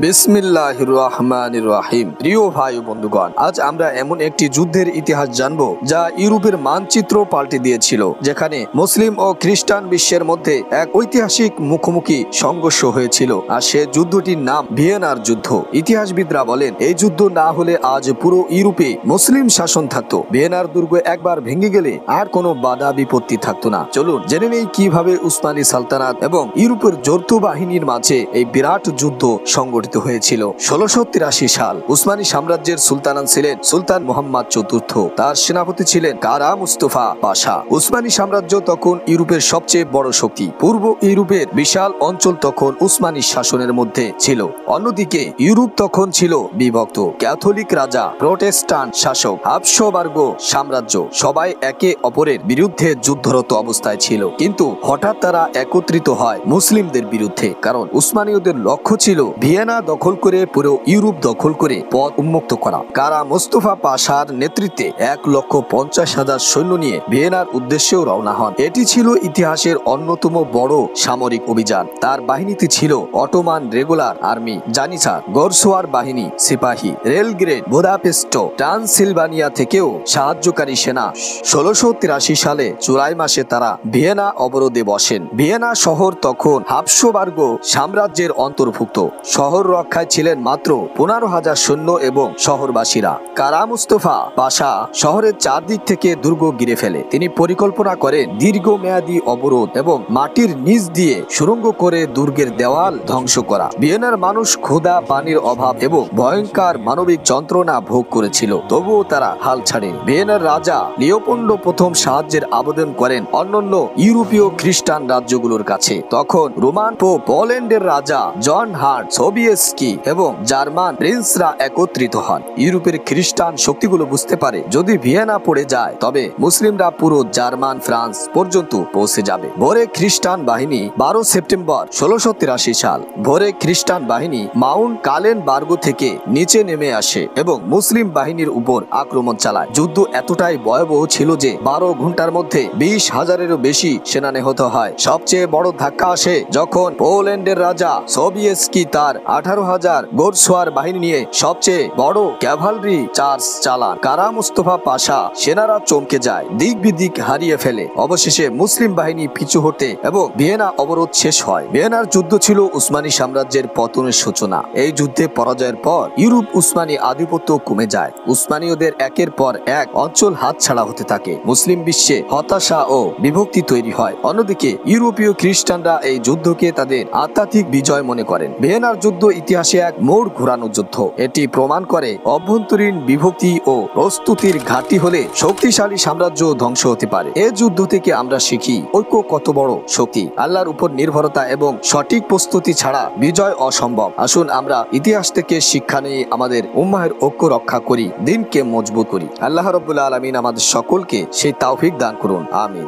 বিসমিল্লাহির রহমানির রহিম। প্রিয় ভাই ও বন্ধুগণ, আজ আমরা এমন একটি যুদ্ধের ইতিহাস জানব যা ইউরোপের মানচিত্র পাল্টে দিয়েছিল, যেখানে মুসলিম ও খ্রিস্টান বিশ্বের মধ্যে এক ঐতিহাসিক মুখোমুখি সংঘর্ষ হয়েছিল। আর সে যুদ্ধটির নাম ভিয়েনার যুদ্ধ। ইতিহাসবিদরা বলেন, এই যুদ্ধ না হলে আজ পুরো ইউরোপে মুসলিম শাসন থাকতো। ভিয়েনার দুর্গ একবার ভেঙে গেলে আর কোনো বাধা বিপত্তি থাকতো না। চলুন জেনে নেই কিভাবে উসমানী সালতানাত এবং ইউরোপের যৌথ বাহিনীর মাঝে এই বিরাট যুদ্ধ সংগঠিত হয়েছিল। ১৬৮৩ সাল। উসমানী সাম্রাজ্যের সুলতান ছিলেন সুলতান মুহাম্মদ চতুর্থ। তার সেনাপতি ছিলেন কারা মুস্তাফা পাশা। উসমানী সাম্রাজ্য তখন ইউরোপের সবচেয়ে বড় শক্তি। পূর্ব ইউরোপের বিশাল অঞ্চল তখন উসমানী শাসনের মধ্যে ছিল। অন্যদিকে ইউরোপ তখন ছিল বিভক্ত। ক্যাথলিক রাজা, প্রোটেস্টান্ট শাসক, হাবসবার্গ সাম্রাজ্য সবাই একে অপরের বিরুদ্ধে যুদ্ধরত অবস্থায় ছিল। কিন্তু হঠাৎ তারা একত্রিত হয় মুসলিমদের বিরুদ্ধে, কারণ উসমানীয়দের লক্ষ্য ছিল ভিয়েনা দখল করে পুরো ইউরোপ দখল করে পথ উন্মুক্ত করা। কারা মুস্তাফা পাশার নেতৃত্বে ১,৫০,০০০ সৈন্য নিয়ে ভিয়েনার উদ্দেশ্যেও রওনা হন। এটি ছিল ইতিহাসের অন্যতম বড় সামরিক অভিযান। তার বাহিনীতে ছিল অটোমান রেগুলার আর্মি, জানিসার, গোরসোয়ার বাহিনী, সিপাহী, রেলগ্রেড, বুদাপেস্ট, ট্রান্সিলভানিয়া থেকেও সাহায্যকারী সেনা। ১৬৮৩ সালে জুলাই মাসে তারা ভিয়েনা অবরোধে বসেন। ভিয়েনা শহর তখন হাবসবার্গ সাম্রাজ্যের অন্তর্ভুক্ত। শহর রক্ষায় ছিলেন মাত্র ১৫,০০০ সৈন্য এবং শহরবাসীরা। কারা মুস্তাফা পাশা শহরের চারদিক থেকে দুর্গ ঘিরে ফেলে। তিনি পরিকল্পনা করেন দীর্ঘমেয়াদী অবরোধ এবং মাটির নিচ দিয়ে সুড়ঙ্গ করে দুর্গের দেওয়াল ধ্বংস করা। ভিয়েনার মানুষ ক্ষুধা, পানির অভাব এবং ভয়ঙ্কর মানবিক যন্ত্রণা ভোগ করেছিল, তবুও তারা হাল ছাড়েনি। ভিয়েনার রাজা লিওপোল্ড প্রথম সাহায্যের আবেদন করেন অন্যান্য ইউরোপীয় খ্রিস্টান রাজ্যগুলোর কাছে। তখন রোমান পোপ, পোল্যান্ডের রাজা জন হার্ট, সোবিয়েস্কি এবং জার্মান প্রিন্সরা একত্রিত হন। ইউরোপের খ্রিস্টান শক্তিগুলো বুঝতে পারে যদি ভিয়েনা পড়ে যায় তবে মুসলিমরা পুরো জার্মান ফ্রান্স পর্যন্ত পৌঁছে যাবে। ভোরে খ্রিস্টান বাহিনী ১২ সেপ্টেম্বর ১৬৮৩ সাল ভোরে খ্রিস্টান বাহিনী মাউন্ট কালেনবার্গ থেকে নিচে নেমে আসে এবং মুসলিম বাহিনীর উপর আক্রমণ চালায়। যুদ্ধ এতটাই ভয়াবহ ছিল যে ১২ ঘন্টার মধ্যে ২০,০০০-এরও বেশি সেনা নিহত হয়। সবচেয়ে বড় ধাক্কা আসে যখন পোল্যান্ডের রাজা সোবিয়েস্কি তার ১৮,০০০ গোরসোয়ার বাহিনী নিয়ে সবচেয়ে বড় ক্যাভালরি চার্জ চালান। কারা মুস্তাফা পাশা সেনারা চমকে যায়, দিক বিদিক হারিয়ে ফেলে। অবশেষে মুসলিম বাহিনী পিছু হটে এবং ভিয়েনা অবরোধ শেষ হয়। ভিয়েনার যুদ্ধ ছিল উসমানী সাম্রাজ্যের পতনের সূচনা। এই যুদ্ধে পরাজয়ের পর ইউরোপ উসমানী আধিপত্য কমে যায়। উসমানীয়দের একের পর এক অঞ্চল হাতছাড়া হতে থাকে। মুসলিম বিশ্বে হতাশা ও বিভক্তি তৈরি হয়। অন্যদিকে ইউরোপীয় খ্রিস্টানরা এই যুদ্ধকে তাদের আধ্যাত্মিক বিজয় মনে করেন। ভিয়েনার যুদ্ধ ইতিহাসে এক মোড় ঘোরানো যুদ্ধ। এটি প্রমাণ করে অভ্যন্তরীণ বিভক্তি ও প্রস্তুতির ঘাটতি হলে শক্তিশালী সাম্রাজ্য ধ্বংস হতে পারে। এই যুদ্ধ থেকে আমরা শিখি ঐক্য কত বড় শক্তি। আল্লাহর উপর নির্ভরতা এবং সঠিক প্রস্তুতি ছাড়া বিজয় অসম্ভব। আসুন আমরা ইতিহাস থেকে শিক্ষা নিয়ে আমাদের উম্মাহের ঐক্য রক্ষা করি, দিনকে মজবুত করি। আল্লাহ রাব্বুল আলামিন আমাদের সকলকে সেই তৌফিক দান করুন। আমিন।